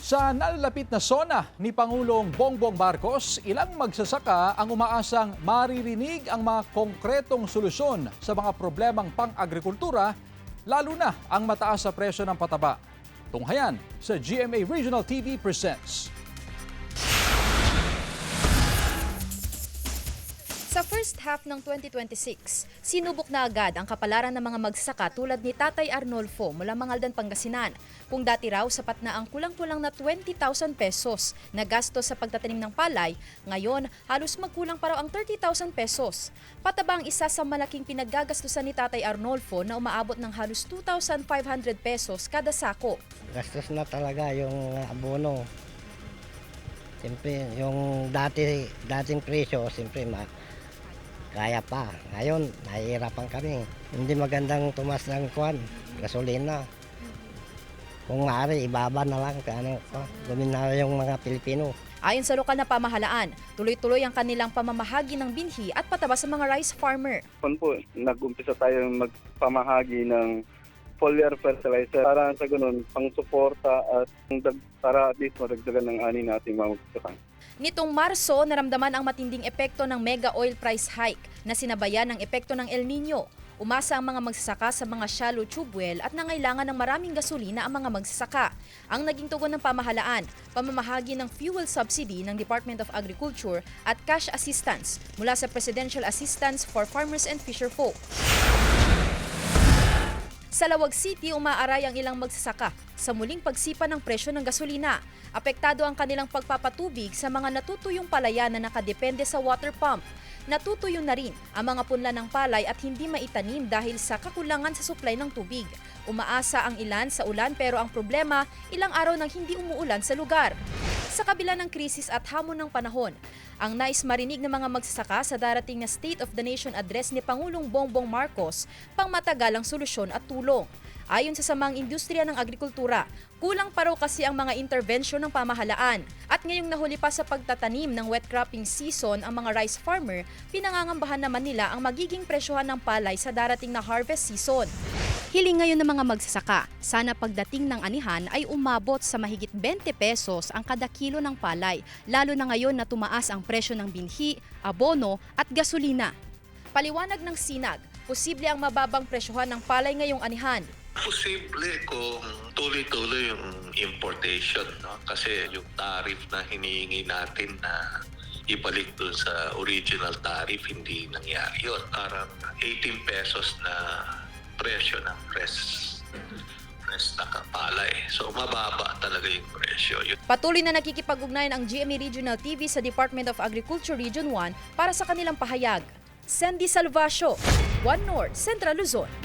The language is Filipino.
Sa nalalapit na SONA ni Pangulong Bongbong Marcos, ilang magsasaka ang umaasang maririnig ang mga konkretong solusyon sa mga problemang pang-agrikultura, lalo na ang mataas sa presyo ng pataba. Tunghayan sa GMA Regional TV presents. Sa first half ng 2026, sinubok na agad ang kapalaran ng mga magsasaka tulad ni Tatay Arnolfo mula Mangaldan, Pangasinan. Kung dati raw sapat na ang kulang-kulang na 20,000 pesos na gastos sa pagtatanim ng palay, ngayon halos magkulang pa raw ang 30,000 pesos. Pataba ang isa sa malaking pinaggagastusan ni Tatay Arnolfo na umaabot ng halos 2,500 pesos kada sako. Gastos na talaga yung abono. Siyempre, yung dating presyo, siyempre kaya pa. Ngayon, nahihirapan kami. Hindi magandang tumas ng gasolina. Kung maaari, ibaba na lang. Gawin na yung mga Pilipino. Ayon sa lokal na pamahalaan, tuloy-tuloy ang kanilang pamamahagi ng binhi at pataba sa mga rice farmer. Nag-umpisa tayong magpamahagi ng foliar fertilizer para sa ganun, pang-suporta at para at least madagdagan ng ani nating mga magsasaka. Nitong Marso, naramdaman ang matinding epekto ng mega oil price hike na sinabayan ng epekto ng El Nino. Umasa ang mga magsasaka sa mga shallow tube well at nangailangan ng maraming gasolina ang mga magsasaka. Ang naging tugon ng pamahalaan, pamamahagi ng fuel subsidy ng Department of Agriculture at cash assistance mula sa Presidential Assistance for Farmers and Fisherfolk. Sa Lawag City, umaaray ang ilang magsasaka sa muling pagsipa ng presyo ng gasolina. Apektado ang kanilang pagpapatubig sa mga natutuyong palayan na nakadepende sa water pump. Natutuyo na rin ang mga punla ng palay at hindi maitanim dahil sa kakulangan sa supply ng tubig. Umaasa ang ilan sa ulan pero ang problema, ilang araw nang hindi umuulan sa lugar. Sa kabila ng krisis at hamon ng panahon, ang nais marinig ng mga magsasaka sa darating na State of the Nation address ni Pangulong Bongbong Marcos pang matagalang solusyon at tulong. Ayon sa Samang Industriya ng Agrikultura, kulang pa raw kasi ang mga intervensyon ng pamahalaan. At ngayong nahuli pa sa pagtatanim ng wet cropping season ang mga rice farmer, pinangangambahan naman nila ang magiging presyohan ng palay sa darating na harvest season. Hiling ngayon ng mga magsasaka, sana pagdating ng anihan ay umabot sa mahigit 20 pesos ang kada kilo ng palay, lalo na ngayon na tumaas ang presyo ng binhi, abono at gasolina. Paliwanag ng Sinag, posible ang mababang presyohan ng palay ngayong anihan. Posible kung tuloy-tuloy yung importation, no? Kasi yung tariff na hinihingi natin na ibalik doon sa original tariff, hindi nangyari yun. Parang 18 pesos na presyo ng fresh na kapalay. So mababa talaga yung presyo. Patuloy na nakikipag-ugnayan ang GMA Regional TV sa Department of Agriculture Region 1 para sa kanilang pahayag. Sandy Salvacio, One North, Central Luzon.